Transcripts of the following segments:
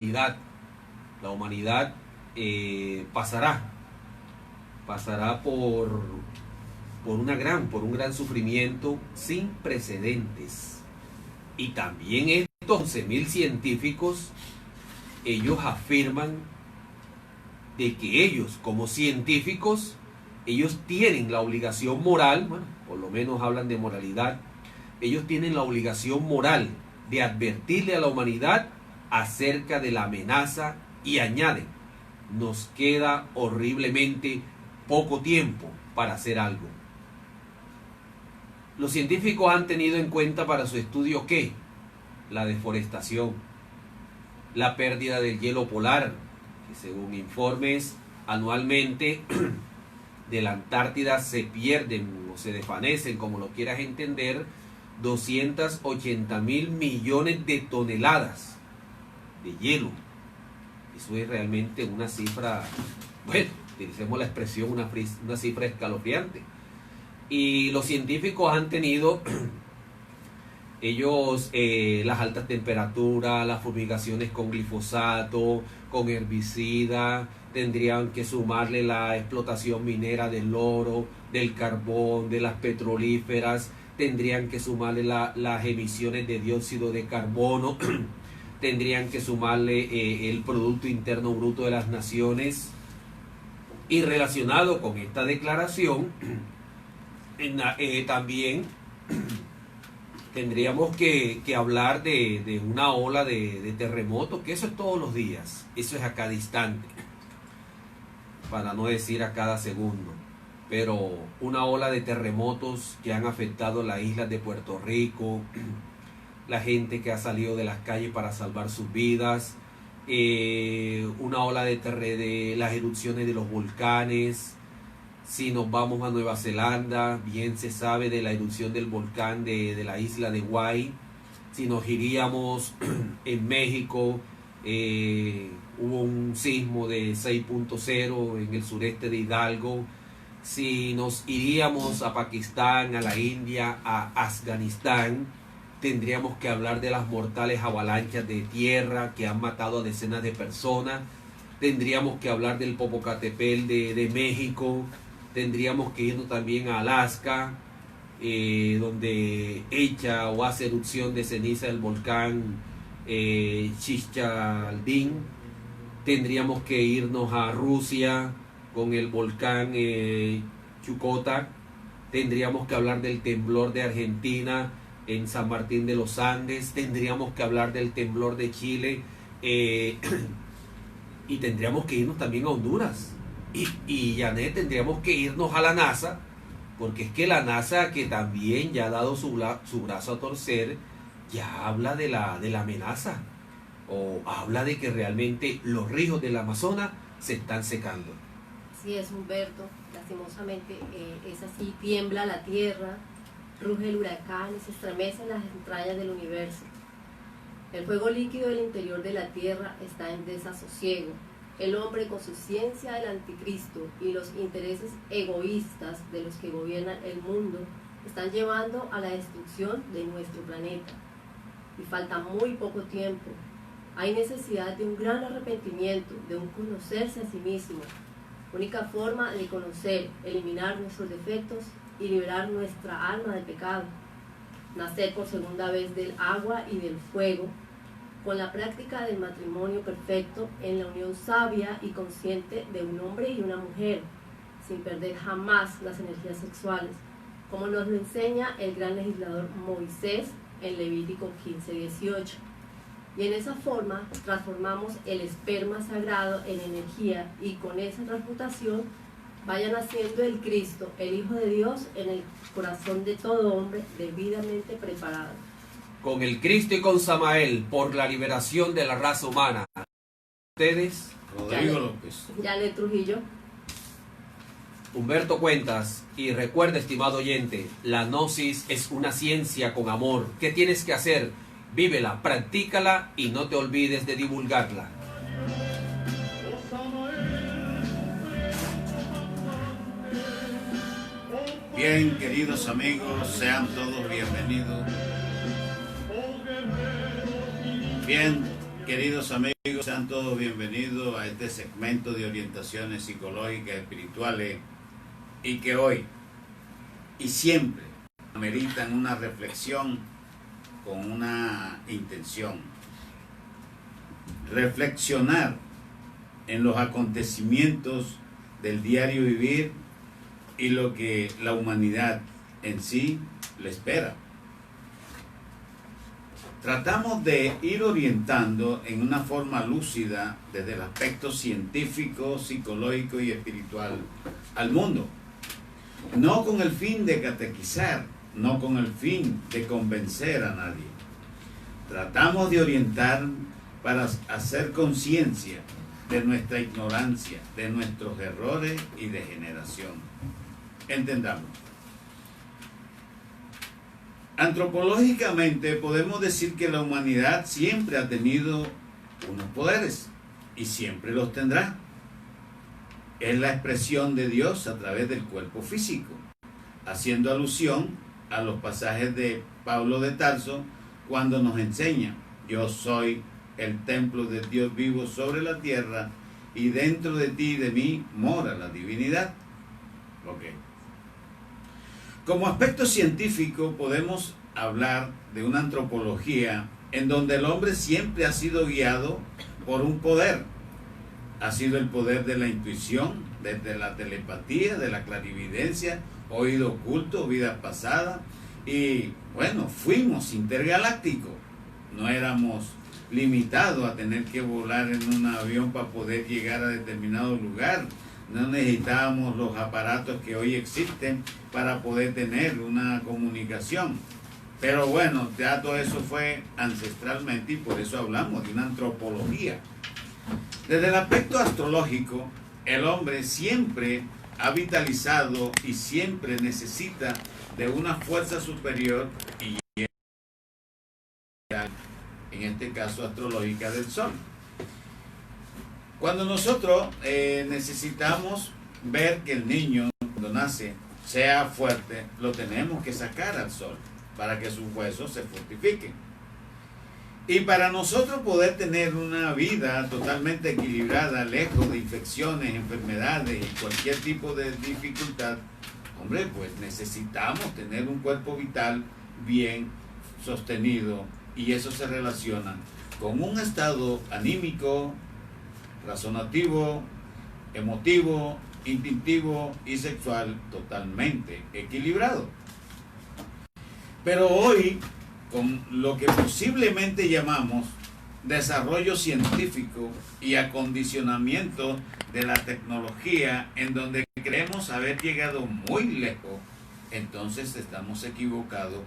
humanidad. La humanidad pasará por un gran sufrimiento sin precedentes. Y también estos 11.000 científicos, ellos afirman de que ellos, como científicos, ellos tienen la obligación moral, bueno, por lo menos hablan de moralidad, ellos tienen la obligación moral de advertirle a la humanidad acerca de la amenaza y añaden, nos queda horriblemente poco tiempo para hacer algo. Los científicos han tenido en cuenta para su estudio ¿qué? La deforestación, la pérdida del hielo polar, que según informes anualmente de la Antártida se pierden o se desvanecen, como lo quieras entender, 280.000 millones de toneladas de hielo. Eso es realmente una cifra, bueno, utilicemos la expresión, una cifra escalofriante. Y los científicos han tenido ellos las altas temperaturas, las fumigaciones con glifosato, con herbicida, tendrían que sumarle la explotación minera del oro, del carbón, de las petrolíferas, tendrían que sumarle las emisiones de dióxido de carbono, tendrían que sumarle el Producto Interno Bruto de las naciones. Y relacionado con esta declaración, también tendríamos que hablar de una ola de terremotos, que eso es todos los días, eso es a cada instante, para no decir a cada segundo, pero una ola de terremotos que han afectado las islas de Puerto Rico, la gente que ha salido de las calles para salvar sus vidas, una ola de las erupciones de los volcanes. Si nos vamos a Nueva Zelanda, bien se sabe de la erupción del volcán de la isla de Hawái. Si nos iríamos en México, hubo un sismo de 6.0 en el sureste de Hidalgo. Si nos iríamos a Pakistán, a la India, a Afganistán, tendríamos que hablar de las mortales avalanchas de tierra que han matado a decenas de personas. Tendríamos que hablar del Popocatépetl de México. Tendríamos que irnos también a Alaska, donde echa o hace erupción de ceniza el volcán Chichalín. Tendríamos que irnos a Rusia con el volcán Chukotka. Tendríamos que hablar del temblor de Argentina en San Martín de los Andes. Tendríamos que hablar del temblor de Chile. Y tendríamos que irnos también a Honduras. Y Janet, tendríamos que irnos a la NASA, porque es que la NASA, que también ya ha dado su brazo a torcer, ya habla de la amenaza, o habla de que realmente los ríos del Amazonas se están secando. Así es, Humberto, lastimosamente es así, tiembla la tierra, ruge el huracán y se estremecen las entrañas del universo. El fuego líquido del interior de la tierra está en desasosiego. El hombre, con su ciencia del anticristo y los intereses egoístas de los que gobiernan el mundo, están llevando a la destrucción de nuestro planeta. Y falta muy poco tiempo. Hay necesidad de un gran arrepentimiento, de un conocerse a sí mismo. Única forma de conocer, eliminar nuestros defectos y liberar nuestra alma del pecado. Nacer por segunda vez del agua y del fuego, con la práctica del matrimonio perfecto en la unión sabia y consciente de un hombre y una mujer, sin perder jamás las energías sexuales, como nos lo enseña el gran legislador Moisés en Levítico 15:18. Y en esa forma transformamos el esperma sagrado en energía, y con esa transmutación vaya naciendo el Cristo, el Hijo de Dios, en el corazón de todo hombre debidamente preparado. Con el Cristo y con Samael, por la liberación de la raza humana. Ustedes, Rodrigo López, Janet Trujillo, Humberto Cuentas. Y recuerda, estimado oyente, la gnosis es una ciencia con amor. ¿Qué tienes que hacer? Vívela, practícala y no te olvides de divulgarla. bien, queridos amigos, sean todos bienvenidos. Bien, Queridos amigos, sean todos bienvenidos a este segmento de orientaciones psicológicas espirituales y que hoy y siempre ameritan una reflexión con una intención. Reflexionar en los acontecimientos del diario vivir y lo que la humanidad en sí le espera. Tratamos de ir orientando en una forma lúcida desde el aspecto científico, psicológico y espiritual al mundo. No con el fin de catequizar, no con el fin de convencer a nadie. Tratamos de orientar para hacer conciencia de nuestra ignorancia, de nuestros errores y degeneración. Entendamos. Antropológicamente podemos decir que la humanidad siempre ha tenido unos poderes y siempre los tendrá. Es la expresión de Dios a través del cuerpo físico, haciendo alusión a los pasajes de Pablo de Tarso cuando nos enseña: yo soy el templo de Dios vivo sobre la tierra y dentro de ti y de mí mora la divinidad. Okay. Como aspecto científico podemos hablar de una antropología en donde el hombre siempre ha sido guiado por un poder. Ha sido el poder de la intuición, desde la telepatía, de la clarividencia, oído oculto, vida pasada. Y bueno, fuimos intergalácticos. No éramos limitados a tener que volar en un avión para poder llegar a determinado lugar. No necesitábamos los aparatos que hoy existen para poder tener una comunicación. Pero bueno, ya todo eso fue ancestralmente y por eso hablamos de una antropología. Desde el aspecto astrológico, el hombre siempre ha vitalizado y siempre necesita de una fuerza superior y en este caso astrológica del Sol. Cuando nosotros necesitamos ver que el niño cuando nace sea fuerte, lo tenemos que sacar al sol para que sus huesos se fortifiquen. Y para nosotros poder tener una vida totalmente equilibrada, lejos de infecciones, enfermedades y cualquier tipo de dificultad, hombre, pues necesitamos tener un cuerpo vital bien sostenido, y eso se relaciona con un estado anímico, razonativo, emotivo, instintivo y sexual totalmente equilibrado. Pero hoy, con lo que posiblemente llamamos desarrollo científico y acondicionamiento de la tecnología, en donde creemos haber llegado muy lejos, entonces estamos equivocados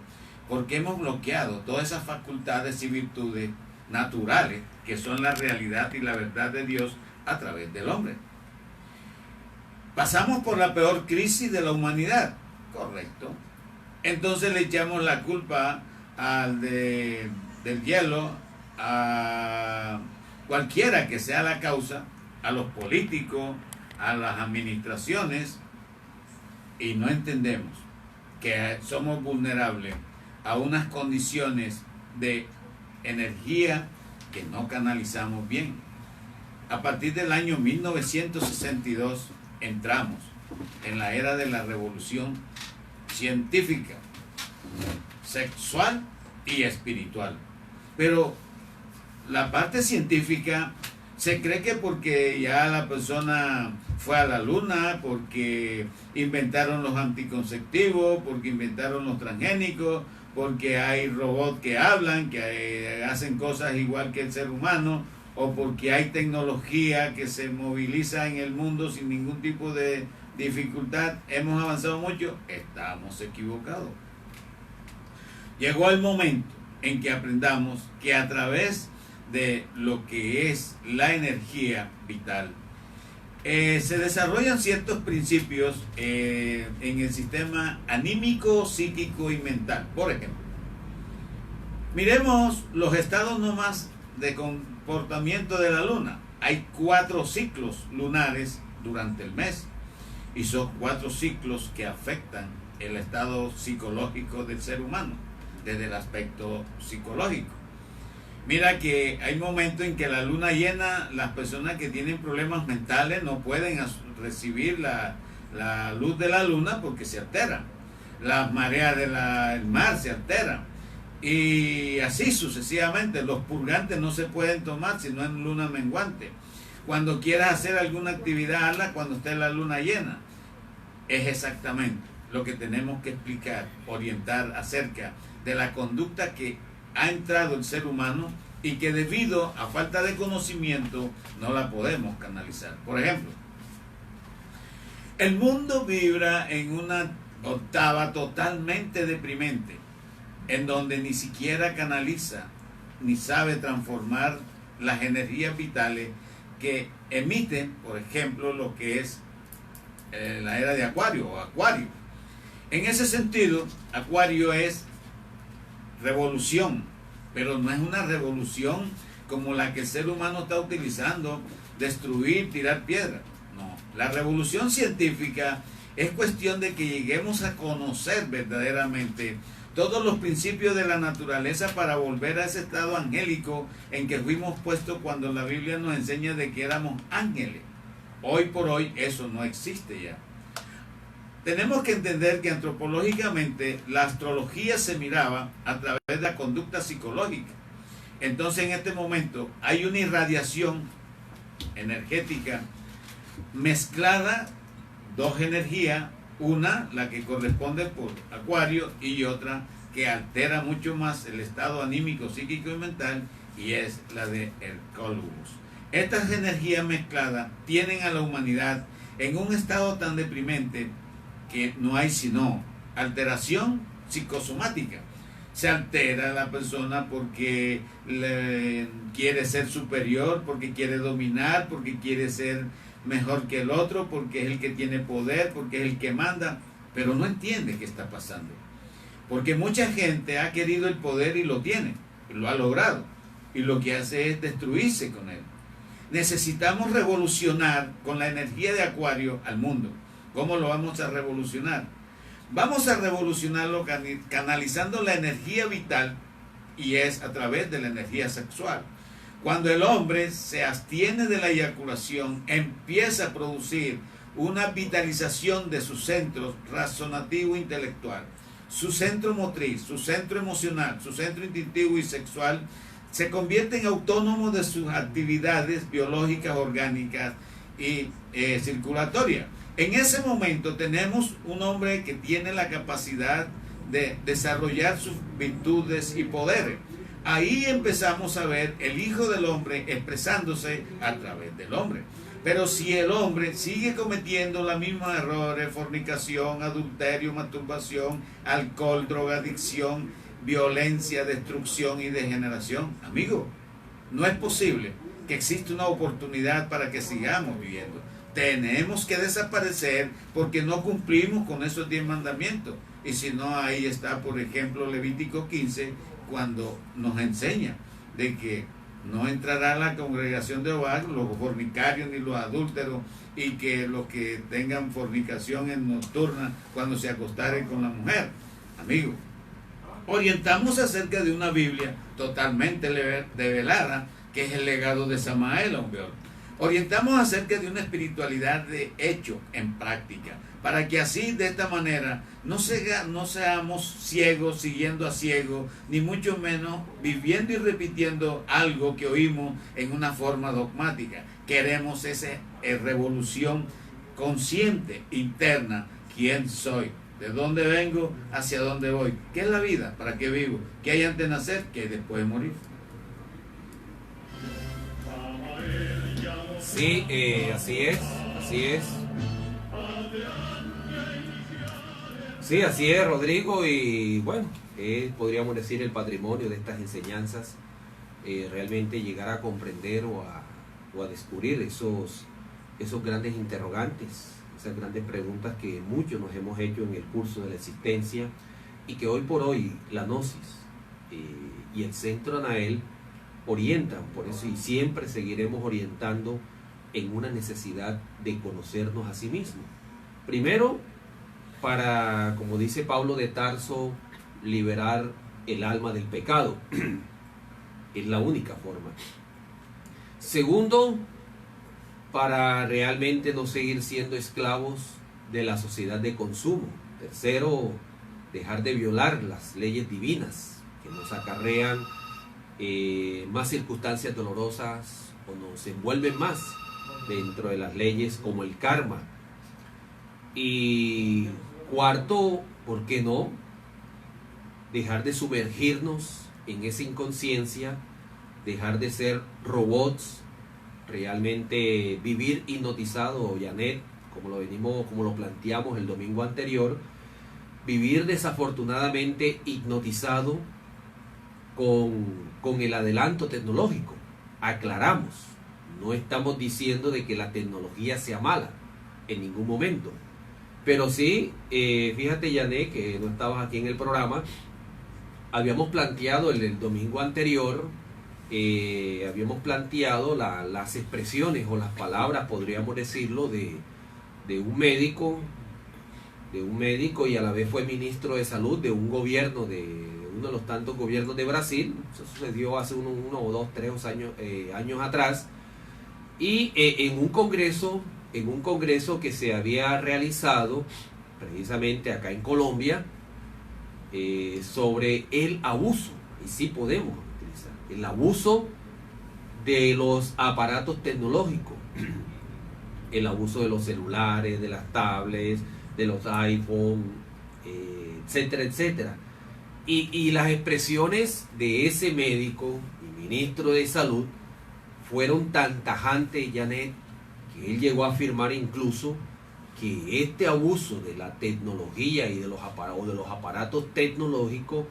porque hemos bloqueado todas esas facultades y virtudes naturales que son la realidad y la verdad de Dios a través del hombre. Pasamos por la peor crisis de la humanidad, correcto. Entonces le echamos la culpa del hielo, a cualquiera que sea la causa, a los políticos, a las administraciones, y no entendemos que somos vulnerables a unas condiciones de energía que no canalizamos bien. A partir del año 1962 entramos en la era de la revolución científica, sexual y espiritual. Pero la parte científica se cree que porque ya la persona fue a la luna, porque inventaron los anticonceptivos, porque inventaron los transgénicos, porque hay robots que hablan, que hacen cosas igual que el ser humano, o porque hay tecnología que se moviliza en el mundo sin ningún tipo de dificultad, hemos avanzado mucho. Estamos equivocados. Llegó el momento en que aprendamos que a través de lo que es la energía vital, se desarrollan ciertos principios en el sistema anímico, psíquico y mental. Por ejemplo, miremos los estados nomás de comportamiento de la luna. Hay 4 ciclos lunares durante el mes y son 4 ciclos que afectan el estado psicológico del ser humano desde el aspecto psicológico. Mira que hay momentos en que la luna llena, las personas que tienen problemas mentales no pueden recibir la luz de la luna porque se alteran. Las mareas del mar se alteran. Y así sucesivamente. Los purgantes no se pueden tomar sino en luna menguante. Cuando quieras hacer alguna actividad, hazla cuando esté la luna llena. Es exactamente lo que tenemos que explicar, orientar acerca de la conducta que ha entrado el ser humano y que debido a falta de conocimiento no la podemos canalizar. Por ejemplo, el mundo vibra en una octava totalmente deprimente, en donde ni siquiera canaliza ni sabe transformar las energías vitales que emiten, por ejemplo, lo que es la era de Acuario o Acuario. En ese sentido, Acuario es revolución, pero no es una revolución como la que el ser humano está utilizando, destruir, tirar piedras. No, la revolución científica es cuestión de que lleguemos a conocer verdaderamente todos los principios de la naturaleza para volver a ese estado angélico en que fuimos puestos cuando la Biblia nos enseña de que éramos ángeles. Hoy por hoy eso no existe ya. Tenemos que entender que antropológicamente la astrología se miraba a través de la conducta psicológica. Entonces en este momento hay una irradiación energética mezclada, dos energías, una la que corresponde por Acuario y otra que altera mucho más el estado anímico, psíquico y mental, y es la de Hercólogos. Estas energías mezcladas tienen a la humanidad en un estado tan deprimente que no hay sino alteración psicosomática. Se altera la persona porque quiere ser superior, porque quiere dominar, porque quiere ser mejor que el otro, porque es el que tiene poder, porque es el que manda, pero no entiende qué está pasando. Porque mucha gente ha querido el poder y lo tiene, lo ha logrado, y lo que hace es destruirse con él. Necesitamos revolucionar con la energía de Acuario al mundo. ¿Cómo lo vamos a revolucionar? Vamos a revolucionarlo canalizando la energía vital, y es a través de la energía sexual. Cuando el hombre se abstiene de la eyaculación, empieza a producir una vitalización de sus centros razonativo intelectual, su centro motriz, su centro emocional, su centro instintivo y sexual, se convierten autónomos de sus actividades biológicas, orgánicas y circulatorias. En ese momento tenemos un hombre que tiene la capacidad de desarrollar sus virtudes y poderes. Ahí empezamos a ver el Hijo del Hombre expresándose a través del hombre. Pero si el hombre sigue cometiendo los mismos errores, fornicación, adulterio, masturbación, alcohol, drogadicción, violencia, destrucción y degeneración, amigo, no es posible que exista una oportunidad para que sigamos viviendo. Tenemos que desaparecer porque no cumplimos con esos 10 mandamientos. Y si no, ahí está, por ejemplo, Levítico 15, cuando nos enseña de que no entrará a la congregación de Jehová los fornicarios ni los adúlteros, y que los que tengan fornicación en nocturna cuando se acostaren con la mujer. Amigo, orientamos acerca de una Biblia totalmente develada, que es el legado de Samael, hombre. Orientamos acerca de una espiritualidad de hecho en práctica, para que así, de esta manera, no seamos ciegos siguiendo a ciegos, ni mucho menos viviendo y repitiendo algo que oímos en una forma dogmática. Queremos esa revolución consciente, interna. ¿Quién soy? ¿De dónde vengo? ¿Hacia dónde voy? ¿Qué es la vida? ¿Para qué vivo? ¿Qué hay antes de nacer? ¿Qué hay después de morir? Sí, así es, así es. Sí, así es, Rodrigo, y bueno, podríamos decir el patrimonio de estas enseñanzas, realmente llegar a comprender o a descubrir esos grandes interrogantes, esas grandes preguntas que muchos nos hemos hecho en el curso de la existencia, y que hoy por hoy la Gnosis y el Centro Anael orientan, por eso, y siempre seguiremos orientando en una necesidad de conocernos a sí mismos. Primero, para, como dice Pablo de Tarso, liberar el alma del pecado. Es la única forma. Segundo, para realmente no seguir siendo esclavos de la sociedad de consumo. Tercero, dejar de violar las leyes divinas que nos acarrean más circunstancias dolorosas o nos envuelven más dentro de las leyes como el karma. Y cuarto, ¿por qué no? Dejar de sumergirnos en esa inconsciencia, dejar de ser robots, realmente vivir hipnotizado, Janet, como lo planteamos el domingo anterior, vivir desafortunadamente hipnotizado con el adelanto tecnológico. Aclaramos, no estamos diciendo de que la tecnología sea mala en ningún momento, pero sí, fíjate, Janet, que no estabas aquí en el programa, habíamos planteado el domingo anterior, habíamos planteado las expresiones o las palabras, podríamos decirlo, de un médico y a la vez fue ministro de salud de un gobierno, de uno de los tantos gobiernos de Brasil. Eso sucedió hace uno o dos, 3 años atrás, y en un congreso que se había realizado precisamente acá en Colombia, sobre el abuso, y sí podemos utilizar el abuso de los aparatos tecnológicos, el abuso de los celulares, de las tablets, de los iPhone, etcétera, etcétera. Y las expresiones de ese médico y ministro de salud fueron tan tajantes, Janet, que él llegó a afirmar incluso que este abuso de la tecnología y de los aparatos tecnológicos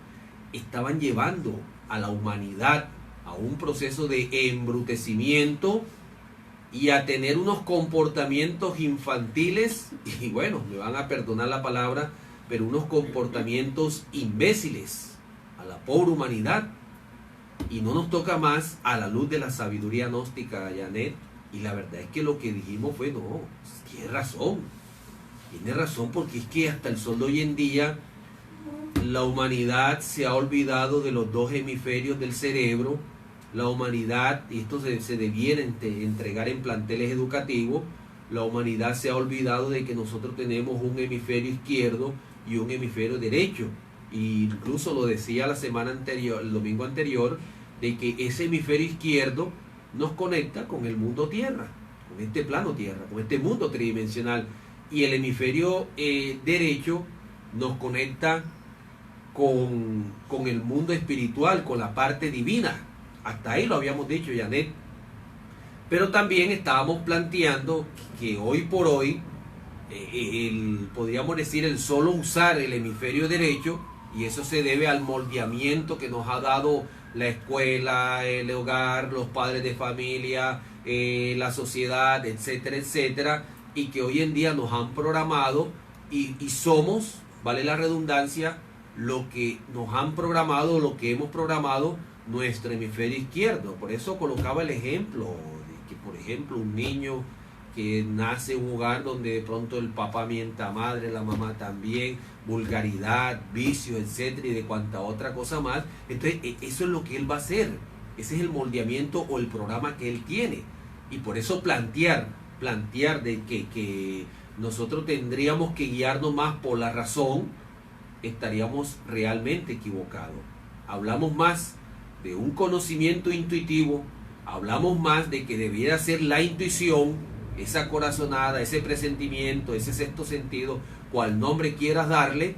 estaban llevando a la humanidad a un proceso de embrutecimiento y a tener unos comportamientos infantiles, y bueno, me van a perdonar la palabra, pero unos comportamientos imbéciles a la pobre humanidad. Y no nos toca más a la luz de la sabiduría gnóstica, Janet, y la verdad es que lo que dijimos fue, no, tiene razón, porque es que hasta el sol de hoy en día la humanidad se ha olvidado de los 2 hemisferios del cerebro. La humanidad, y esto se debiera entregar en planteles educativos, la humanidad se ha olvidado de que nosotros tenemos un hemisferio izquierdo y un hemisferio derecho. Y incluso lo decía la semana anterior, el domingo anterior, de que ese hemisferio izquierdo nos conecta con el mundo tierra, con este plano tierra, con este mundo tridimensional, y el hemisferio derecho nos conecta con el mundo espiritual, con la parte divina. Hasta ahí lo habíamos dicho, Janet. Pero también estábamos planteando que hoy por hoy, podríamos decir, el solo usar el hemisferio derecho, y eso se debe al moldeamiento que nos ha dado la escuela, el hogar, los padres de familia, la sociedad, etcétera, etcétera, y que hoy en día nos han programado y somos, vale la redundancia, lo que nos han programado, lo que hemos programado nuestro hemisferio izquierdo. Por eso colocaba el ejemplo de que, por ejemplo, un niño que nace en un hogar donde de pronto el papá mienta a madre, la mamá también, vulgaridad, vicios, etcétera, y de cuanta otra cosa más. Entonces, eso es lo que él va a hacer. Ese es el moldeamiento o el programa que él tiene. Y por eso plantear de que nosotros tendríamos que guiarnos más por la razón, estaríamos realmente equivocados. Hablamos más de un conocimiento intuitivo, hablamos más de que debiera ser la intuición, esa corazonada, ese presentimiento, ese sexto sentido, cual nombre quieras darle,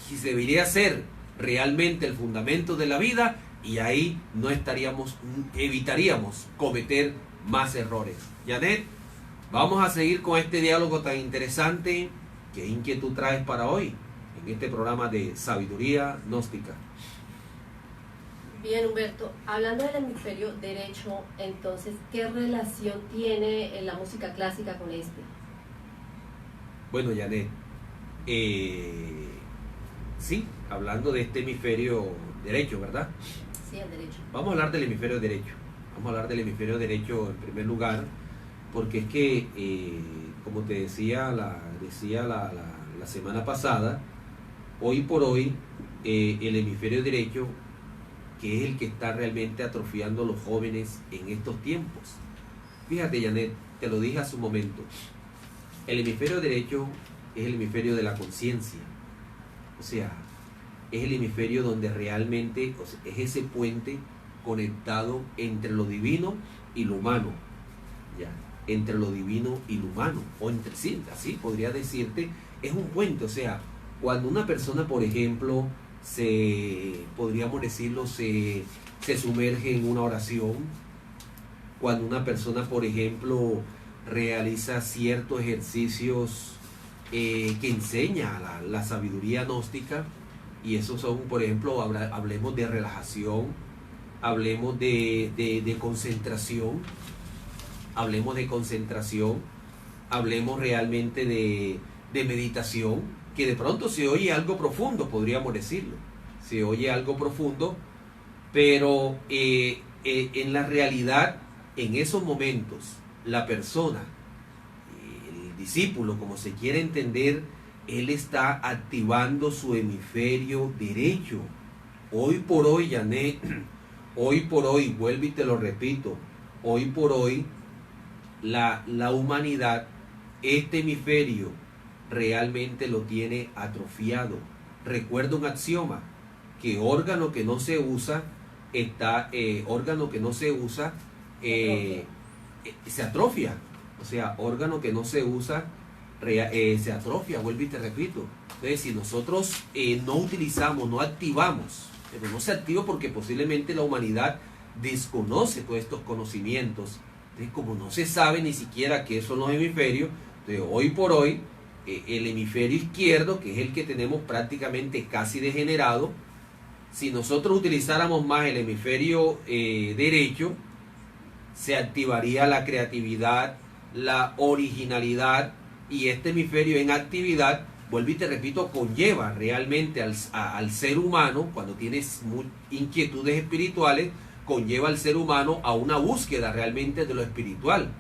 que debería ser realmente el fundamento de la vida, y ahí evitaríamos cometer más errores. Janet, vamos a seguir con este diálogo tan interesante. ¿Qué inquietud traes para hoy en este programa de Sabiduría Gnóstica? Bien, Humberto, hablando del hemisferio derecho, entonces, ¿qué relación tiene la música clásica con este? Bueno, Janet, sí, hablando de este hemisferio derecho, ¿verdad? Sí, el derecho. Vamos a hablar del hemisferio derecho. Vamos a hablar del hemisferio derecho en primer lugar, porque es que, como te decía la semana pasada, hoy por hoy, el hemisferio derecho que es el que está realmente atrofiando a los jóvenes en estos tiempos. Fíjate, Janet, te lo dije hace un momento, el hemisferio derecho es el hemisferio de la conciencia, o sea, es el hemisferio donde realmente, o sea, es ese puente conectado entre lo divino y lo humano, ¿ya? Entre lo divino y lo humano, o entre sí, así podría decirte, es un puente. O sea, cuando una persona, por ejemplo, podríamos decirlo, se sumerge en una oración, cuando una persona, por ejemplo, realiza ciertos ejercicios que enseña la sabiduría gnóstica, y esos son, por ejemplo, hablemos de relajación, hablemos de concentración, hablemos realmente de meditación, que de pronto se oye algo profundo, podríamos decirlo, se oye algo profundo, pero en la realidad, en esos momentos, la persona, el discípulo, como se quiere entender, él está activando su hemisferio derecho. Hoy por hoy, Janet, hoy por hoy, vuelvo y te lo repito, hoy por hoy, la humanidad, este hemisferio, realmente lo tiene atrofiado. Recuerda un axioma, que órgano que no se usa, se atrofia. O sea, órgano que no se usa, se atrofia, vuelvo y te repito. Entonces, si nosotros no utilizamos, no activamos, pero no se activa porque posiblemente la humanidad desconoce todos estos conocimientos. Entonces, como no se sabe ni siquiera qué son los hemisferios, entonces hoy por hoy, el hemisferio izquierdo, que es el que tenemos prácticamente casi degenerado, si nosotros utilizáramos más el hemisferio derecho, se activaría la creatividad, la originalidad, y este hemisferio en actividad, vuelvo y te repito, conlleva realmente al ser humano, cuando tienes inquietudes espirituales, conlleva al ser humano a una búsqueda realmente de lo espiritual.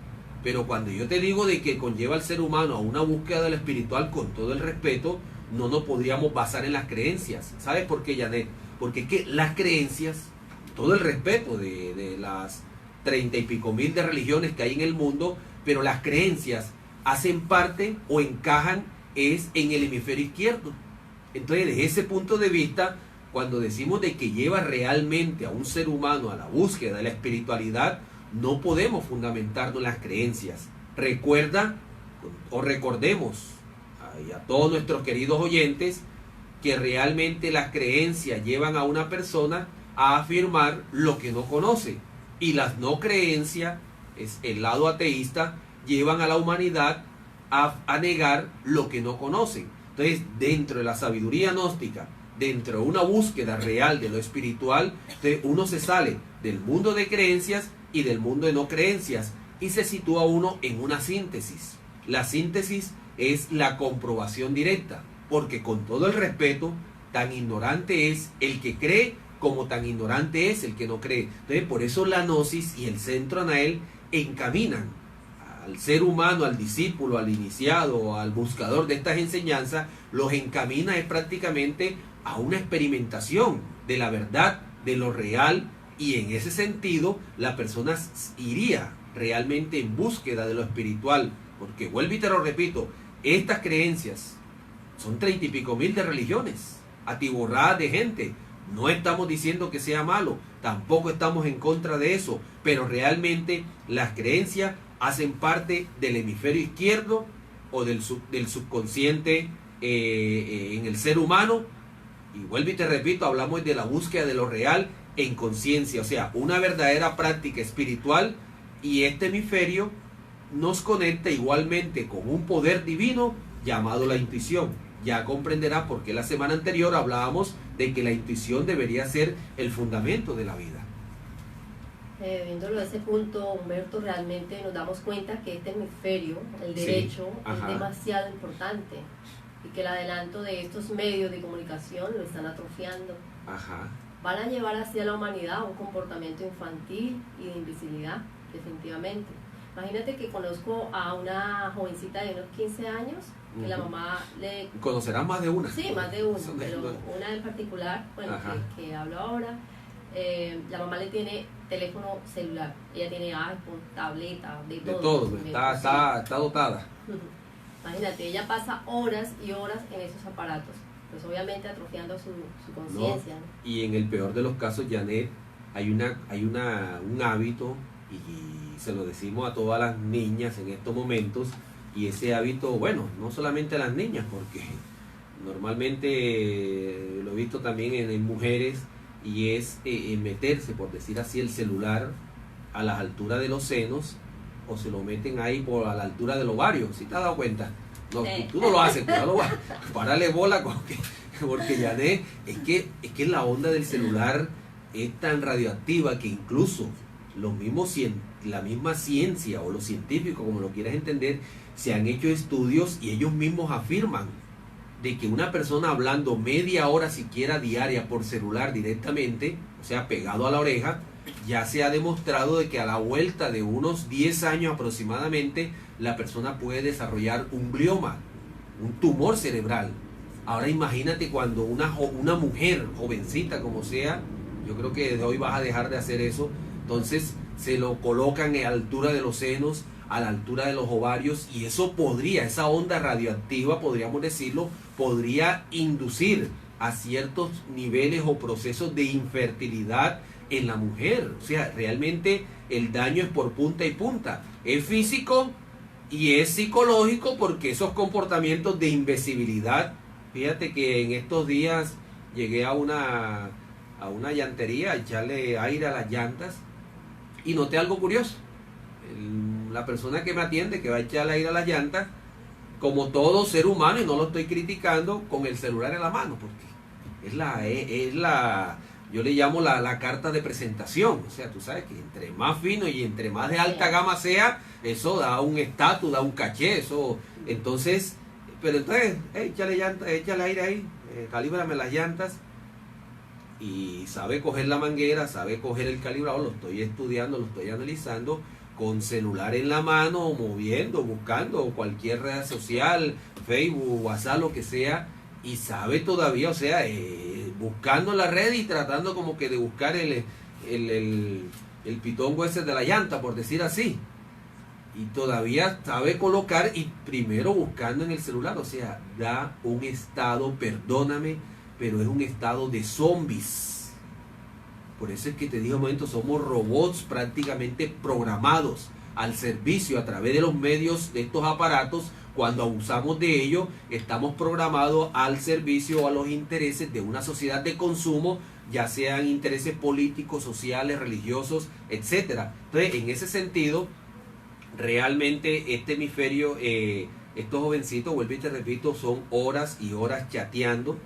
Pero cuando yo te digo de que conlleva al ser humano a una búsqueda de lo espiritual, con todo el respeto, no nos podríamos basar en las creencias. ¿Sabes por qué, Janet? Porque que las creencias, todo el respeto de las 30 y pico mil de religiones que hay en el mundo, pero las creencias hacen parte o encajan es en el hemisferio izquierdo. Entonces, desde ese punto de vista, cuando decimos de que lleva realmente a un ser humano a la búsqueda de la espiritualidad, no podemos fundamentarnos en las creencias. Recuerda o recordemos a todos nuestros queridos oyentes que realmente las creencias llevan a una persona a afirmar lo que no conoce, y las no creencias, es el lado ateísta, llevan a la humanidad a negar lo que no conocen. Entonces, dentro de la sabiduría gnóstica, dentro de una búsqueda real de lo espiritual, uno se sale del mundo de creencias y del mundo de no creencias y se sitúa uno en una síntesis. La síntesis es la comprobación directa, porque con todo el respeto, tan ignorante es el que cree como tan ignorante es el que no cree. Entonces, por eso la gnosis y el centro Anael encaminan al ser humano, al discípulo, al iniciado, al buscador de estas enseñanzas, los encamina es prácticamente a una experimentación de la verdad, de lo real, y en ese sentido la persona iría realmente en búsqueda de lo espiritual, porque vuelvo y te lo repito, estas creencias son 30 y pico mil de religiones, atiborradas de gente. No estamos diciendo que sea malo, tampoco estamos en contra de eso, pero realmente las creencias hacen parte del hemisferio izquierdo o del subconsciente en el ser humano. Y vuelvo y te repito, hablamos de la búsqueda de lo real en conciencia, o sea, una verdadera práctica espiritual, y este hemisferio nos conecta igualmente con un poder divino llamado la intuición. Ya comprenderás por qué la semana anterior hablábamos de que la intuición debería ser el fundamento de la vida. Viéndolo desde ese punto, Humberto, realmente nos damos cuenta que este hemisferio, el derecho, sí, es demasiado importante, y que el adelanto de estos medios de comunicación lo están atrofiando. Ajá. Van a llevar hacia la humanidad un comportamiento infantil y de invisibilidad, definitivamente. Imagínate que conozco a una jovencita de unos 15 años, que la mamá le... Conocerás más de una. Sí, más de una, pero una en particular, bueno, que hablo ahora. la mamá le tiene teléfono celular, ella tiene iPhone, tableta, de De todo. todo, está dotada. Imagínate, ella pasa horas y horas en esos aparatos, pues obviamente atrofiando su conciencia. ¿no? Y en el peor de los casos, Janet, hay un hábito, y se lo decimos a todas las niñas en estos momentos, y ese hábito, bueno, no solamente a las niñas, porque normalmente lo he visto también en mujeres, y es meterse, por decir así, el celular a las alturas de los senos, o se lo meten ahí a la altura del ovario. ¿Sí te has dado cuenta? No, tú no lo haces, párale bola, porque ya es que la onda del celular es tan radioactiva que incluso la misma ciencia o los científicos, como lo quieras entender, se han hecho estudios y ellos mismos afirman de que una persona hablando media hora siquiera diaria por celular directamente, o sea, pegado a la oreja, ya se ha demostrado de que a la vuelta de unos 10 años aproximadamente, la persona puede desarrollar un glioma, un tumor cerebral. Ahora imagínate cuando una mujer jovencita como sea, yo creo que desde hoy vas a dejar de hacer eso, entonces se lo colocan a la altura de los senos, a la altura de los ovarios, y eso esa onda radioactiva, podríamos decirlo, podría inducir a ciertos niveles o procesos de infertilidad en la mujer. O sea, realmente el daño es por punta y punta. Es físico y es psicológico, porque esos comportamientos de invisibilidad, fíjate que en estos días llegué a una llantería a echarle aire a las llantas y noté algo curioso. La persona que me atiende, que va a echarle aire a las llantas, como todo ser humano, y no lo estoy criticando, con el celular en la mano, porque es la yo le llamo la carta de presentación. O sea, tú sabes que entre más fino y entre más de alta gama sea, eso da un estatus, da un caché, eso. Entonces, pero entonces, échale aire ahí, calíbrame las llantas. Y sabe coger la manguera, sabe coger el calibrador, lo estoy estudiando, lo estoy analizando, con celular en la mano, moviendo, buscando cualquier red social, Facebook, WhatsApp, lo que sea, y sabe todavía, o sea, buscando la red y tratando como que de buscar el pitongo ese de la llanta, por decir así. Y todavía sabe colocar, y primero buscando en el celular, o sea, da un estado, perdóname, pero es un estado de zombies. Por eso es que te digo un momento, somos robots prácticamente programados al servicio a través de los medios de estos aparatos. Cuando abusamos de ello, estamos programados al servicio o a los intereses de una sociedad de consumo, ya sean intereses políticos, sociales, religiosos, etcétera. Entonces, en ese sentido, realmente este hemisferio, estos jovencitos, vuelvo y te repito, son horas y horas chateando,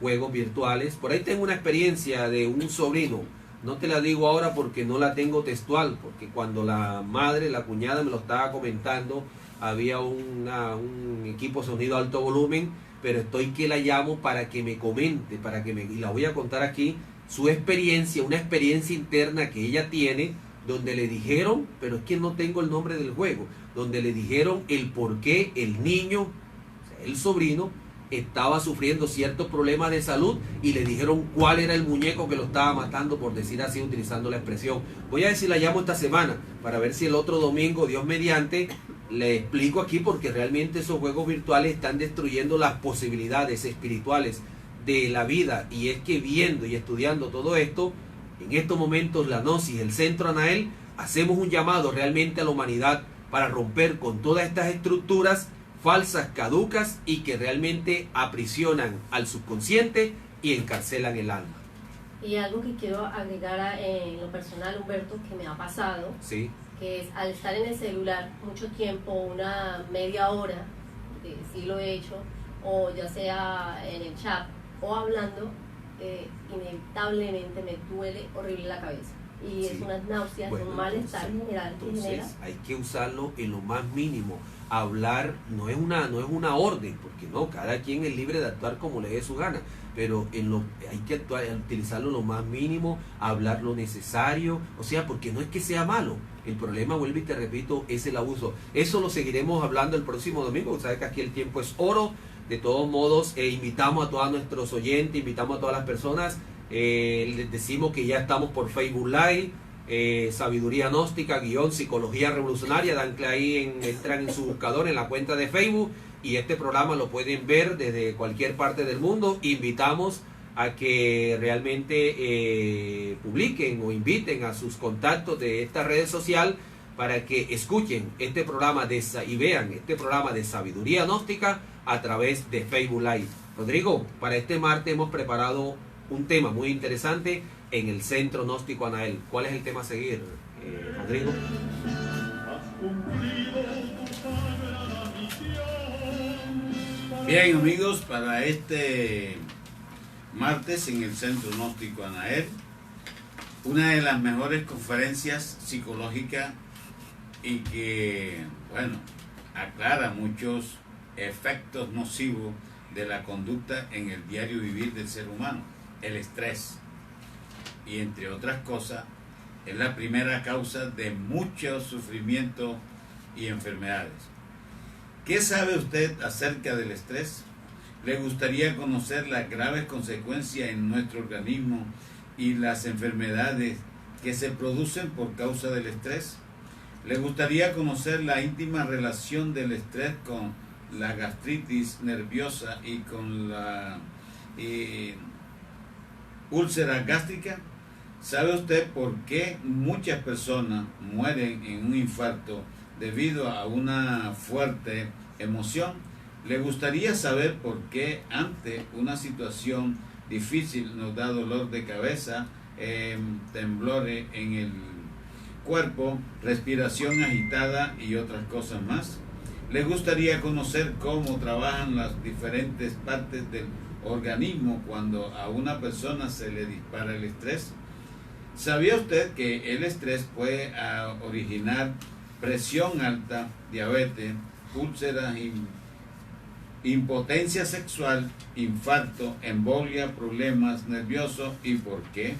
juegos virtuales. Por ahí tengo una experiencia de un sobrino, no te la digo ahora porque no la tengo textual, porque cuando la madre, la cuñada me lo estaba comentando, había un equipo sonido alto volumen, pero estoy que la llamo para que me comente, y la voy a contar aquí, su experiencia, una experiencia interna que ella tiene, donde le dijeron, pero es que no tengo el nombre del juego, donde le dijeron el por qué el niño, o sea, el sobrino, estaba sufriendo ciertos problemas de salud, y le dijeron cuál era el muñeco que lo estaba matando, por decir así, utilizando la expresión. Voy a ver si la llamo esta semana, para ver si el otro domingo, Dios mediante, le explico aquí, porque realmente esos juegos virtuales están destruyendo las posibilidades espirituales de la vida. Y es que viendo y estudiando todo esto, en estos momentos la Gnosis, el Centro Anael, hacemos un llamado realmente a la humanidad para romper con todas estas estructuras falsas, caducas, y que realmente aprisionan al subconsciente y encarcelan el alma. Y algo que quiero agregar en lo personal, Humberto, que me ha pasado, sí, que es al estar en el celular mucho tiempo, una media hora, que sí lo he hecho, o ya sea en el chat o hablando, inevitablemente me duele horrible la cabeza. Y sí, es unas náuseas, un malestar general que genera. Hay que usarlo en lo más mínimo. Hablar no es una orden, porque no, cada quien es libre de actuar como le dé su gana, pero hay que utilizarlo lo más mínimo, hablar lo necesario, o sea, porque no es que sea malo. El problema, vuelvo y te repito, es el abuso. Eso lo seguiremos hablando el próximo domingo. Sabes que aquí el tiempo es oro. De todos modos, invitamos a todos nuestros oyentes, invitamos a todas las personas Les decimos que ya estamos por Facebook Live, Sabiduría Gnóstica, Psicología Revolucionaria. Dan clic ahí, entran en su buscador en la cuenta de Facebook y este programa lo pueden ver desde cualquier parte del mundo. Invitamos a que realmente publiquen o inviten a sus contactos de esta red social para que escuchen este programa y vean este programa de Sabiduría Gnóstica a través de Facebook Live. Rodrigo, para este martes hemos preparado un tema muy interesante en el Centro Gnóstico Anael. ¿Cuál es el tema a seguir, Rodrigo? Bien, amigos, para este martes en el Centro Gnóstico Anael, una de las mejores conferencias psicológicas y que, bueno, aclara muchos efectos nocivos de la conducta en el diario vivir del ser humano, el estrés. Y entre otras cosas, es la primera causa de mucho sufrimiento y enfermedades. ¿Qué sabe usted acerca del estrés? ¿Le gustaría conocer las graves consecuencias en nuestro organismo y las enfermedades que se producen por causa del estrés? ¿Le gustaría conocer la íntima relación del estrés con la gastritis nerviosa y con la úlcera gástrica? ¿Sabe usted por qué muchas personas mueren en un infarto debido a una fuerte emoción? ¿Le gustaría saber por qué ante una situación difícil nos da dolor de cabeza, temblores en el cuerpo, respiración agitada y otras cosas más? ¿Le gustaría conocer cómo trabajan las diferentes partes del organismo cuando a una persona se le dispara el estrés? ¿Sabía usted que el estrés puede originar presión alta, diabetes, úlceras, impotencia sexual, infarto, embolia, problemas nerviosos? ¿Y por qué?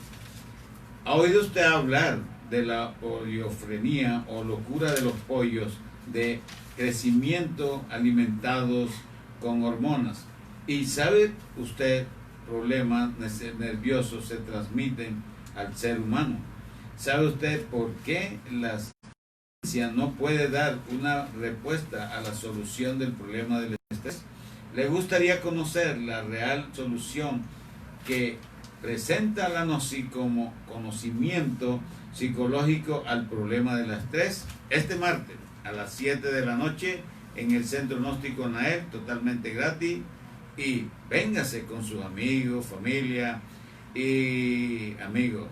¿Ha oído usted hablar de la poliofrenia o locura de los pollos de crecimiento alimentados con hormonas? ¿Y sabe usted problemas nerviosos se transmiten al ser humano? ¿Sabe usted por qué la ciencia no puede dar una respuesta a la solución del problema del estrés? ¿Le gustaría conocer la real solución que presenta la Gnosis como conocimiento psicológico al problema del estrés? Este martes a las 7 de la noche en el Centro Gnóstico Anael, totalmente gratis, y véngase con sus amigos, familia y amigos.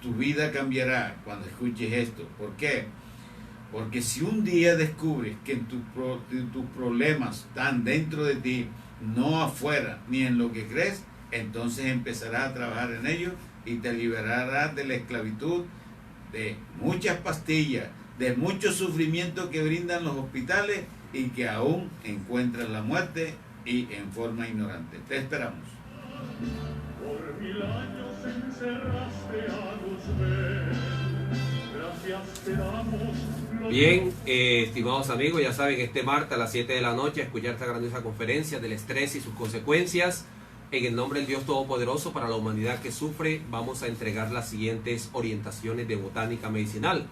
Tu vida cambiará cuando escuches esto. ¿Por qué? Porque si un día descubres que tus problemas están dentro de ti, no afuera, ni en lo que crees, entonces empezarás a trabajar en ello y te liberarás de la esclavitud, de muchas pastillas, de mucho sufrimiento que brindan los hospitales y que aún encuentras la muerte y en forma ignorante. Te esperamos. Por 1000 años encerraste a Luzbel. Gracias te damos. Bien, estimados amigos, ya saben, este martes a las 7 de la noche a escuchar esta grandiosa conferencia del estrés y sus consecuencias. En el nombre del Dios Todopoderoso, para la humanidad que sufre, vamos a entregar las siguientes orientaciones de botánica medicinal.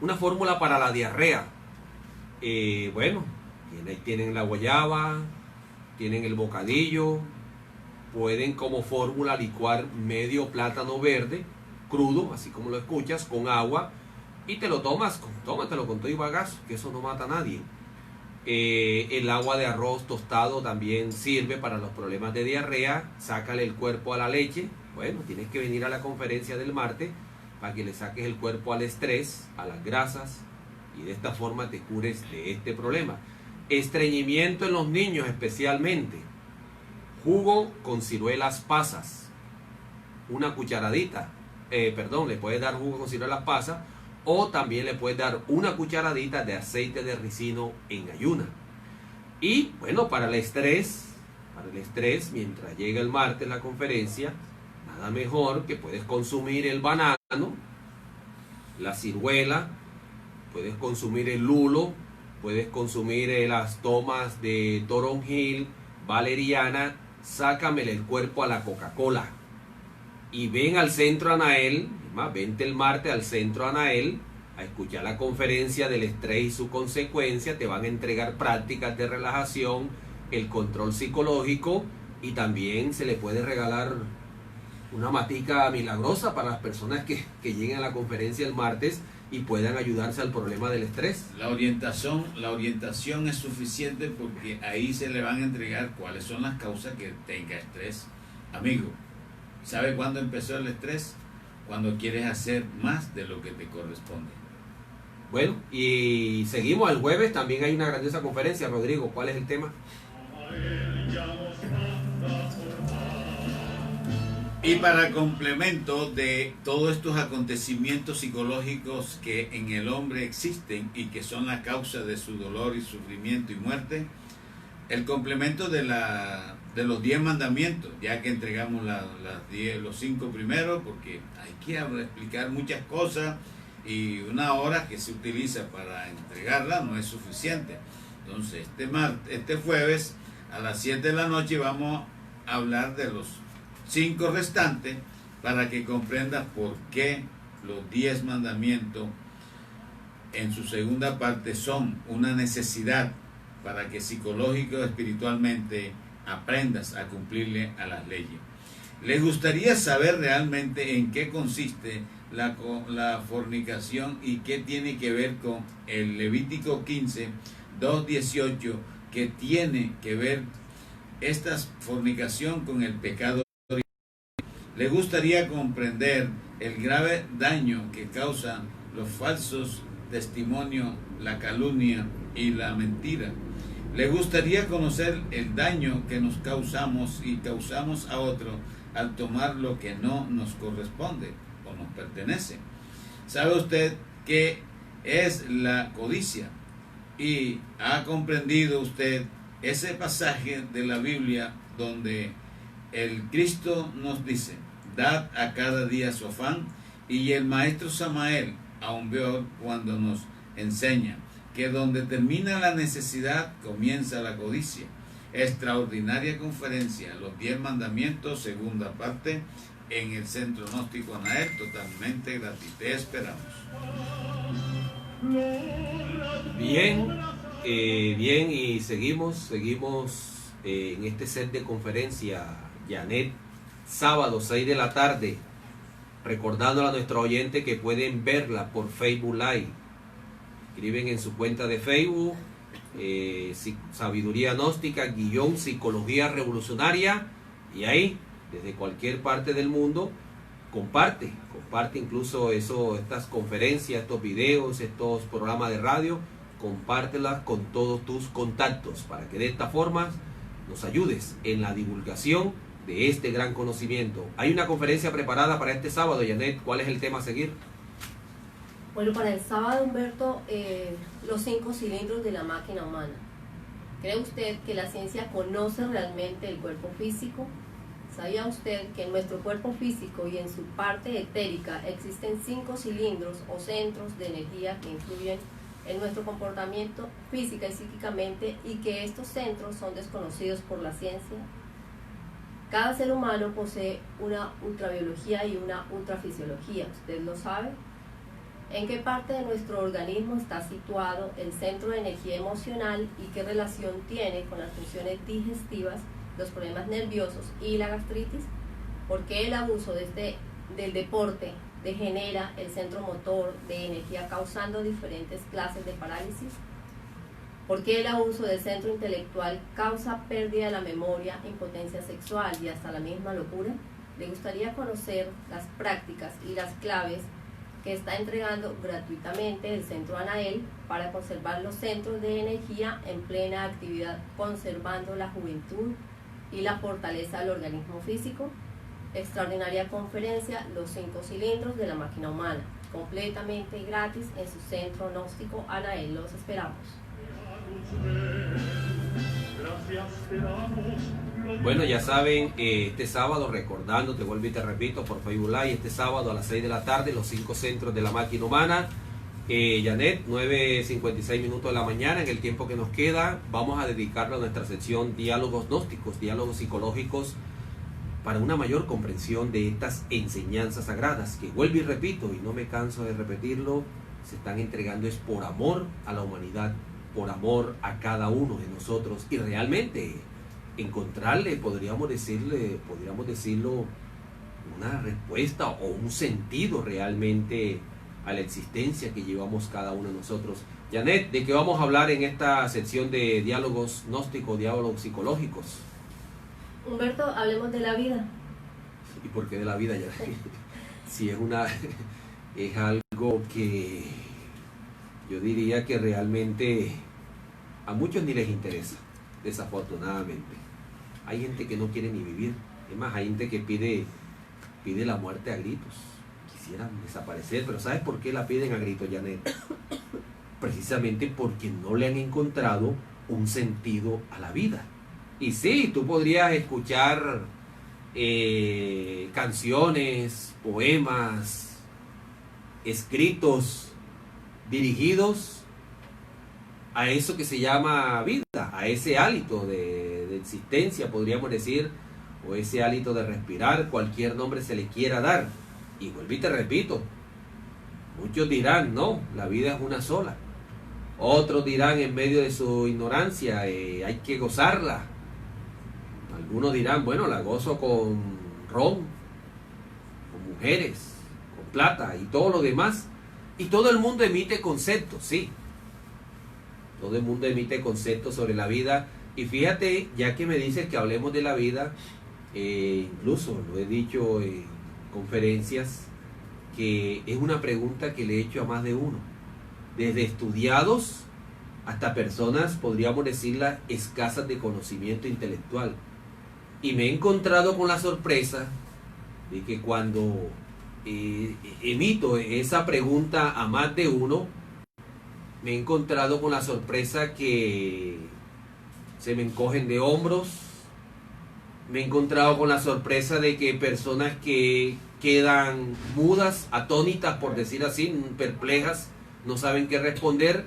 Una fórmula para la diarrea. Bueno, tienen la guayaba, tienen el bocadillo. Pueden como fórmula licuar medio plátano verde, crudo, así como lo escuchas, con agua, y te lo tomas, tómatelo con todo y bagazo, que eso no mata a nadie. El agua de arroz tostado también sirve para los problemas de diarrea. Sácale el cuerpo a la leche. Bueno, tienes que venir a la conferencia del martes para que le saques el cuerpo al estrés, a las grasas, y de esta forma te cures de este problema. Estreñimiento en los niños especialmente. Jugo con ciruelas pasas, una cucharadita, le puedes dar jugo con ciruelas pasas, o también le puedes dar una cucharadita de aceite de ricino en ayuna. Y bueno, para el estrés, mientras llega el martes la conferencia, nada mejor que puedes consumir el banano, la ciruela, puedes consumir el lulo, puedes consumir las tomas de toronjil, valeriana. Sácamele el cuerpo a la Coca-Cola. y ven al centro Anael, más, vente el martes al centro Anael a escuchar la conferencia del estrés y su consecuencia. Te van a entregar prácticas de relajación, el control psicológico, y también se le puede regalar una matica milagrosa para las personas que lleguen a la conferencia el martes y puedan ayudarse al problema del estrés. La orientación es suficiente porque ahí se le van a entregar cuáles son las causas que tenga estrés. Amigo, ¿sabe cuándo empezó el estrés? Cuando quieres hacer más de lo que te corresponde. Bueno, y seguimos el jueves, también hay una grandiosa conferencia. Rodrigo, ¿cuál es el tema? Y para complemento de todos estos acontecimientos psicológicos que en el hombre existen y que son la causa de su dolor y sufrimiento y muerte, el complemento de los 10 mandamientos, ya que entregamos los 5 primeros, porque hay que explicar muchas cosas y una hora que se utiliza para entregarla no es suficiente. Entonces este jueves a las 7 de la noche vamos a hablar de los 5 restantes para que comprendas por qué los 10 mandamientos en su segunda parte son una necesidad para que psicológico y espiritualmente aprendas a cumplirle a las leyes. ¿Les gustaría saber realmente en qué consiste la fornicación y qué tiene que ver con el Levítico 15, 2:18, que tiene que ver esta fornicación con el pecado? ¿Les gustaría comprender el grave daño que causan los falsos testimonios, la calumnia y la mentira? ¿Les gustaría conocer el daño que nos causamos y causamos a otro al tomar lo que no nos corresponde o nos pertenece? ¿Sabe usted qué es la codicia? ¿Y ha comprendido usted ese pasaje de la Biblia donde el Cristo nos dice: dad a cada día su afán? Y el maestro Samael aún peor cuando nos enseña que donde termina la necesidad comienza la codicia. Extraordinaria conferencia, los 10 mandamientos, segunda parte, en el Centro Gnóstico Anael, totalmente gratis. Te esperamos. Bien, y seguimos en este set de conferencia, Janet, sábado 6 de la tarde, recordándole a nuestro oyente que pueden verla por Facebook Live. Escriben en su cuenta de Facebook, Sabiduría Gnóstica, _ Psicología Revolucionaria, y ahí, desde cualquier parte del mundo, comparte incluso estas conferencias, estos videos, estos programas de radio, compártelas con todos tus contactos para que de esta forma nos ayudes en la divulgación de este gran conocimiento. Hay una conferencia preparada para este sábado, Janet. ¿Cuál es el tema a seguir? Bueno, para el sábado, Humberto, los 5 cilindros de la máquina humana. ¿Cree usted que la ciencia conoce realmente el cuerpo físico? ¿Sabía usted que en nuestro cuerpo físico y en su parte etérica existen 5 cilindros o centros de energía que influyen en nuestro comportamiento física y psíquicamente, y que estos centros son desconocidos por la ciencia? Cada ser humano posee una ultrabiología y una ultrafisiología. ¿Usted lo sabe? ¿En qué parte de nuestro organismo está situado el centro de energía emocional y qué relación tiene con las funciones digestivas, los problemas nerviosos y la gastritis? ¿Por qué el abuso del deporte degenera el centro motor de energía, causando diferentes clases de parálisis? ¿Por qué el abuso del centro intelectual causa pérdida de la memoria, impotencia sexual y hasta la misma locura? ¿Le gustaría conocer las prácticas y las claves que está entregando gratuitamente el Centro Anael para conservar los centros de energía en plena actividad, conservando la juventud y la fortaleza del organismo físico? Extraordinaria conferencia, los 5 cilindros de la máquina humana, completamente gratis en su Centro Gnóstico Anael. Los esperamos. Bueno, ya saben, este sábado, recordando, te vuelvo y te repito, por Facebook Live, este sábado a las 6 de la tarde, los 5 centros de la máquina humana. Janet, 9:56 minutos de la mañana, en el tiempo que nos queda, vamos a dedicarlo a nuestra sección Diálogos Gnósticos, diálogos psicológicos para una mayor comprensión de estas enseñanzas sagradas, que vuelvo y repito, y no me canso de repetirlo, se están entregando es por amor a la humanidad, por amor a cada uno de nosotros, y realmente encontrarle, podríamos decirlo, una respuesta o un sentido realmente a la existencia que llevamos cada uno de nosotros. Janet, ¿de qué vamos a hablar en esta sección de diálogos gnósticos, diálogos psicológicos? Humberto, hablemos de la vida. ¿Y por qué de la vida, Janet? Si es algo que yo diría que realmente a muchos ni les interesa, desafortunadamente. Hay gente que no quiere ni vivir. Es más, hay gente que pide la muerte a gritos. Quisieran desaparecer, pero ¿sabes por qué la piden a gritos, Janet? Precisamente porque no le han encontrado un sentido a la vida. Y sí, tú podrías escuchar canciones, poemas, escritos dirigidos a eso que se llama vida, a ese hálito de existencia, podríamos decir, o ese hálito de respirar, cualquier nombre se le quiera dar. Y vuelvo y te repito, muchos dirán, no, la vida es una sola. Otros dirán en medio de su ignorancia, hay que gozarla. Algunos dirán, bueno, la gozo con ron, con mujeres, con plata y todo lo demás. Y todo el mundo emite conceptos, sí. Todo el mundo emite conceptos sobre la vida. Y fíjate, ya que me dices que hablemos de la vida, incluso lo he dicho en conferencias, que es una pregunta que le he hecho a más de uno. Desde estudiados hasta personas, podríamos decirlas, escasas de conocimiento intelectual. Y me he encontrado con la sorpresa de que cuando emito esa pregunta a más de uno, me he encontrado con la sorpresa que se me encogen de hombros. Me he encontrado con la sorpresa de que personas que quedan mudas, atónitas, por decir así, perplejas, no saben qué responder.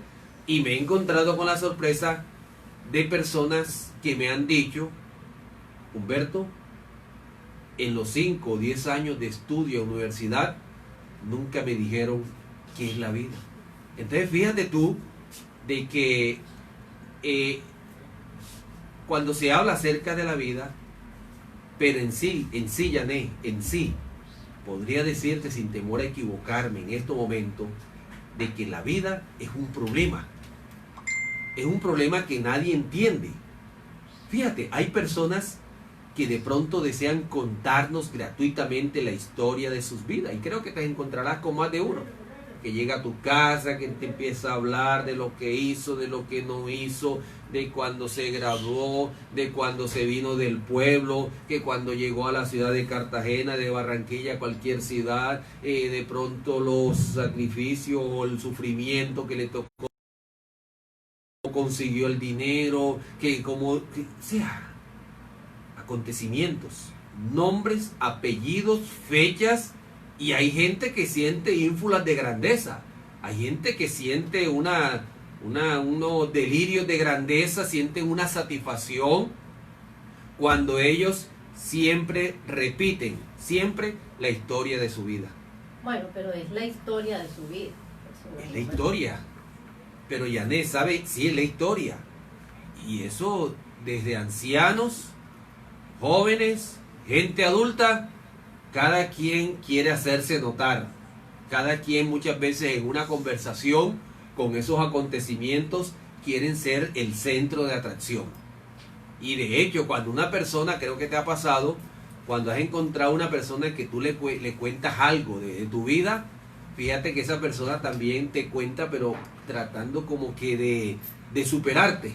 Y me he encontrado con la sorpresa de personas que me han dicho, Humberto, en los 5 o 10 años de estudio en universidad, nunca me dijeron qué es la vida. Entonces fíjate tú de que cuando se habla acerca de la vida, pero en sí, Janet, en sí, podría decirte sin temor a equivocarme en este momento, de que la vida es un problema. Es un problema que nadie entiende. Fíjate, hay personas que de pronto desean contarnos gratuitamente la historia de sus vidas. Y creo que te encontrarás con más de uno. Que llega a tu casa, que te empieza a hablar de lo que hizo, de lo que no hizo, de cuando se graduó, de cuando se vino del pueblo, que cuando llegó a la ciudad de Cartagena, de Barranquilla, cualquier ciudad, de pronto los sacrificios o el sufrimiento que le tocó, consiguió el dinero, sea, acontecimientos, nombres, apellidos, fechas. Y hay gente que siente ínfulas de grandeza. Hay gente que siente unos delirios de grandeza, sienten una satisfacción cuando ellos siempre repiten, siempre la historia de su vida. Bueno, pero es la historia de su vida. Es la historia. Pero Janet, ¿sabe? Sí, es la historia. Y eso desde ancianos, jóvenes, gente adulta. Cada quien quiere hacerse notar, cada quien muchas veces en una conversación con esos acontecimientos quieren ser el centro de atracción. Y de hecho, cuando una persona, creo que te ha pasado, cuando has encontrado una persona que tú le cuentas algo de tu vida, fíjate que esa persona también te cuenta, pero tratando como que de superarte.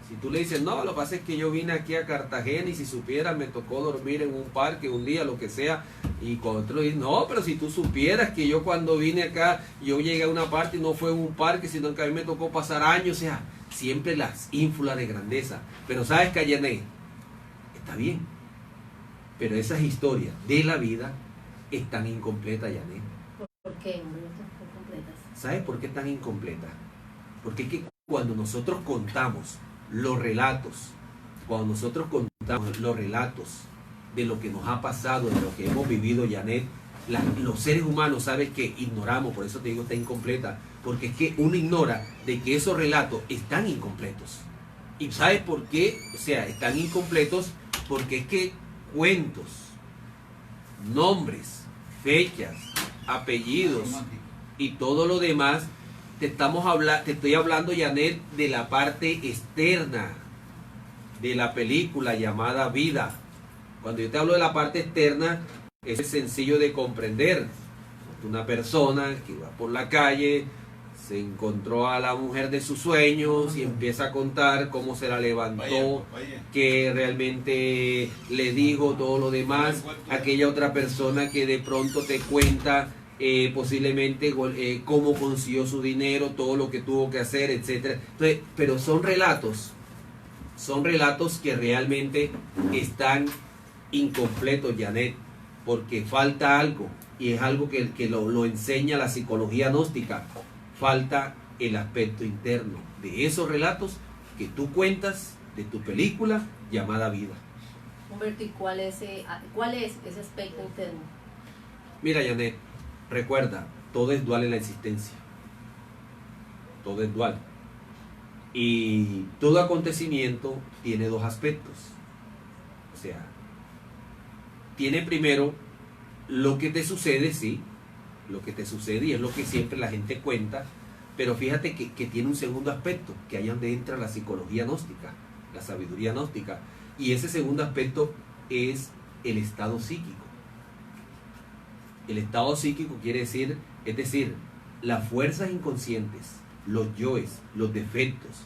Si tú le dices, no, lo que pasa es que yo vine aquí a Cartagena y si supieras me tocó dormir en un parque un día, lo que sea, y con otro dice, no, pero si tú supieras que yo cuando vine acá, yo llegué a una parte y no fue en un parque, sino que a mí me tocó pasar años, o sea, siempre las ínfulas de grandeza. Pero sabes que Janet, está bien, pero esas historias de la vida están incompletas, Janet. ¿Por qué? No están completas. ¿Sabes por qué están incompletas? Porque es que cuando nosotros contamos los relatos, de lo que nos ha pasado, de lo que hemos vivido, Janet, los seres humanos, sabes que ignoramos, por eso te digo está incompleta, porque es que uno ignora de que esos relatos están incompletos. ¿Y sabes por qué? O sea, están incompletos porque es que cuentos, nombres, fechas, apellidos y todo lo demás, te estoy hablando, Janet, de la parte externa de la película llamada Vida. Cuando yo te hablo de la parte externa, es sencillo de comprender. Una persona que va por la calle, se encontró a la mujer de sus sueños y empieza a contar cómo se la levantó, que realmente le dijo todo lo demás. Aquella otra persona que de pronto te cuenta posiblemente cómo consiguió su dinero, todo lo que tuvo que hacer, etcétera. Entonces, pero son relatos que realmente están incompletos, Janet, porque falta algo, y es algo que lo enseña la psicología gnóstica. Falta el aspecto interno de esos relatos que tú cuentas de tu película llamada Vida. Humberto, ¿y cuál es ese aspecto interno? Mira, Janet, recuerda, todo es dual en la existencia. Todo es dual. Y todo acontecimiento tiene dos aspectos. O sea, tiene primero lo que te sucede, sí, lo que te sucede, y es lo que siempre la gente cuenta, pero fíjate que tiene un segundo aspecto, que ahí donde entra la psicología gnóstica, la sabiduría gnóstica, y ese segundo aspecto es el estado psíquico. El estado psíquico quiere decir, es decir, las fuerzas inconscientes, los yoes, los defectos,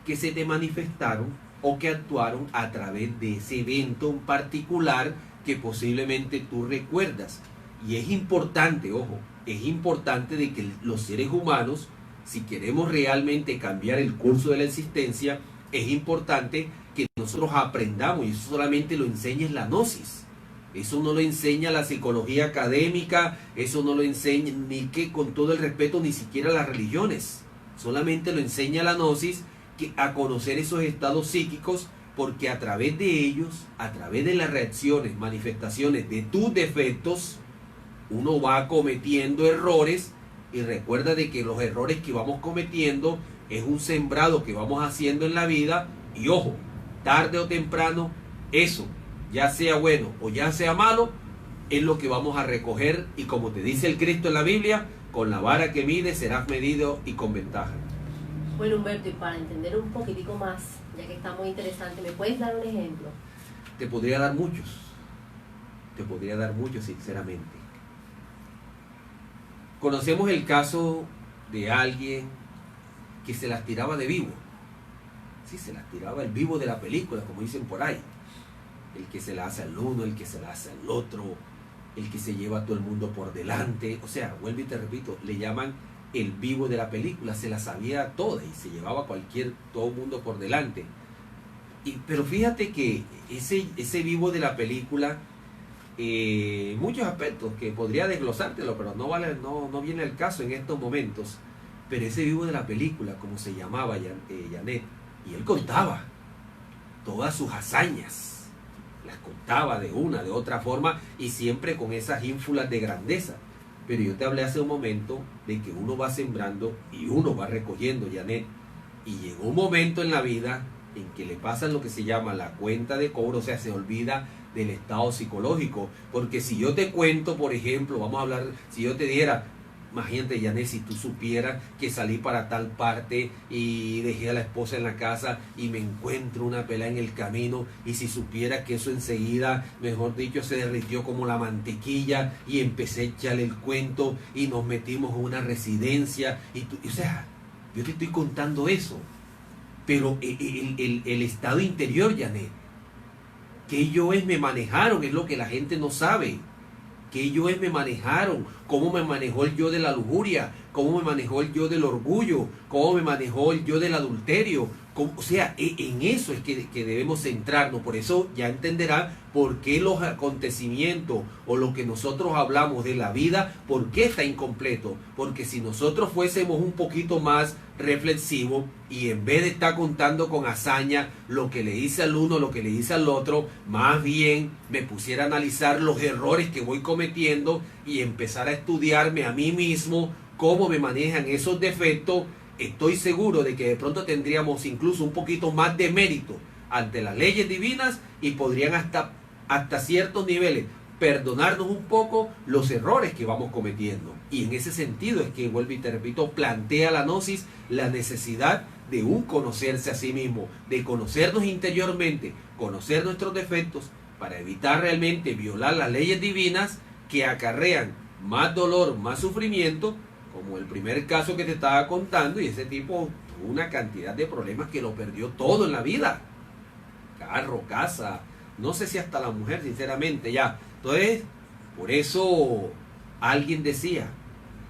que se te manifestaron o que actuaron a través de ese evento en particular que posiblemente tú recuerdas. Y es importante, ojo, es importante de que los seres humanos, si queremos realmente cambiar el curso de la existencia, es importante que nosotros aprendamos, y eso solamente lo enseña la gnosis. Eso no lo enseña la psicología académica, eso no lo enseña, ni que con todo el respeto, ni siquiera las religiones. Solamente lo enseña la gnosis, a conocer esos estados psíquicos, porque a través de ellos, a través de las reacciones, manifestaciones de tus defectos, uno va cometiendo errores, y recuerda de que los errores que vamos cometiendo es un sembrado que vamos haciendo en la vida, y ojo, tarde o temprano, eso, ya sea bueno o ya sea malo, es lo que vamos a recoger, y como te dice el Cristo en la Biblia, con la vara que mides serás medido y con ventaja. Bueno, Humberto, y para entender un poquitico más, ya que está muy interesante, ¿me puedes dar un ejemplo? Te podría dar muchos, sinceramente. Conocemos el caso de alguien que se las tiraba de vivo. Sí, se las tiraba el vivo de la película, como dicen por ahí. El que se la hace al uno, el que se la hace al otro, el que se lleva a todo el mundo por delante. O sea, vuelvo y te repito, le llaman el vivo de la película, se la sabía toda y se llevaba a todo el mundo por delante. Pero fíjate que ese vivo de la película, muchos aspectos que podría desglosártelo, pero no viene el caso en estos momentos. Pero ese vivo de la película, como se llamaba Janet, y él contaba todas sus hazañas, las contaba de una, de otra forma, y siempre con esas ínfulas de grandeza. Pero yo te hablé hace un momento de que uno va sembrando y uno va recogiendo, Janet. Y llegó un momento en la vida en que le pasan lo que se llama la cuenta de cobro, o sea, se olvida del estado psicológico. Porque si yo te cuento, por ejemplo, vamos a hablar, si yo te dijera, imagínate, Janet, si tú supieras que salí para tal parte y dejé a la esposa en la casa y me encuentro una pelea en el camino, y si supieras que eso enseguida, mejor dicho, se derritió como la mantequilla, y empecé a echarle el cuento y nos metimos en una residencia, o sea, yo te estoy contando eso, pero el estado interior, Janet, que ellos me manejaron, es lo que la gente no sabe. Que ellos me manejaron, cómo me manejó el yo de la lujuria, cómo me manejó el yo del orgullo, cómo me manejó el yo del adulterio. O sea, en eso es que debemos centrarnos. Por eso ya entenderán por qué los acontecimientos o lo que nosotros hablamos de la vida, por qué está incompleto. Porque si nosotros fuésemos un poquito más reflexivos y en vez de estar contando con hazaña lo que le dice al uno, lo que le dice al otro, más bien me pusiera a analizar los errores que voy cometiendo y empezar a estudiarme a mí mismo, cómo me manejan esos defectos, estoy seguro de que de pronto tendríamos incluso un poquito más de mérito ante las leyes divinas y podrían hasta ciertos niveles perdonarnos un poco los errores que vamos cometiendo. Y en ese sentido es que, vuelvo y te repito, plantea la gnosis la necesidad de un conocerse a sí mismo, de conocernos interiormente, conocer nuestros defectos para evitar realmente violar las leyes divinas que acarrean más dolor, más sufrimiento, como el primer caso que te estaba contando, y ese tipo tuvo una cantidad de problemas que lo perdió todo en la vida. Carro, casa, no sé si hasta la mujer, sinceramente, ya. Entonces, por eso alguien decía,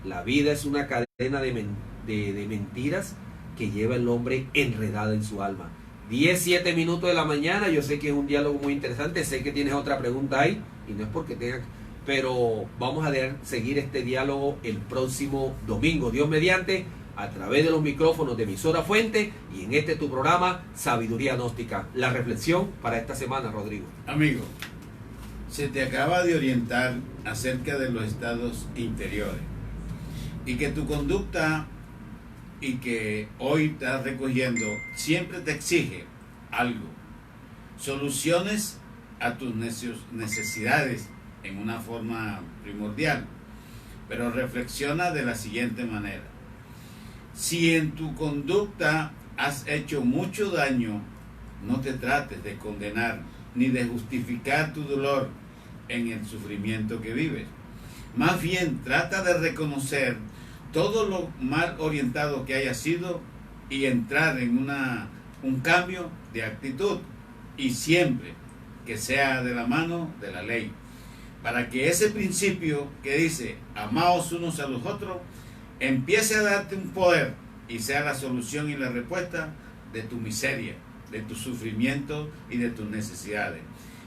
la vida es una cadena de mentiras que lleva el hombre enredado en su alma. 7 minutos de la mañana, yo sé que es un diálogo muy interesante, sé que tienes otra pregunta ahí, y no es porque tenga... Pero vamos a seguir este diálogo el próximo domingo, Dios mediante, a través de los micrófonos de Emisora Fuente y en este tu programa, Sabiduría Gnóstica. La reflexión para esta semana, Rodrigo. Amigo, se te acaba de orientar acerca de los estados interiores y que tu conducta y que hoy estás recogiendo siempre te exige algo, soluciones a tus necesidades en una forma primordial, pero reflexiona de la siguiente manera: si en tu conducta has hecho mucho daño, no te trates de condenar ni de justificar tu dolor en el sufrimiento que vives. Más bien trata de reconocer todo lo mal orientado que haya sido y entrar en un cambio de actitud, y siempre que sea de la mano de la ley, para que ese principio que dice amaos unos a los otros empiece a darte un poder y sea la solución y la respuesta de tu miseria, de tu sufrimiento y de tus necesidades.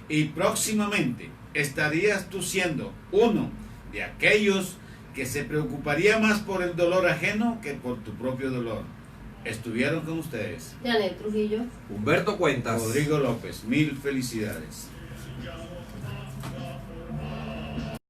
Y próximamente estarías tú siendo uno de aquellos que se preocuparía más por el dolor ajeno que por tu propio dolor. Estuvieron con ustedes Janet Trujillo, Humberto Cuentas, Rodrigo López. Mil felicidades. Sigamos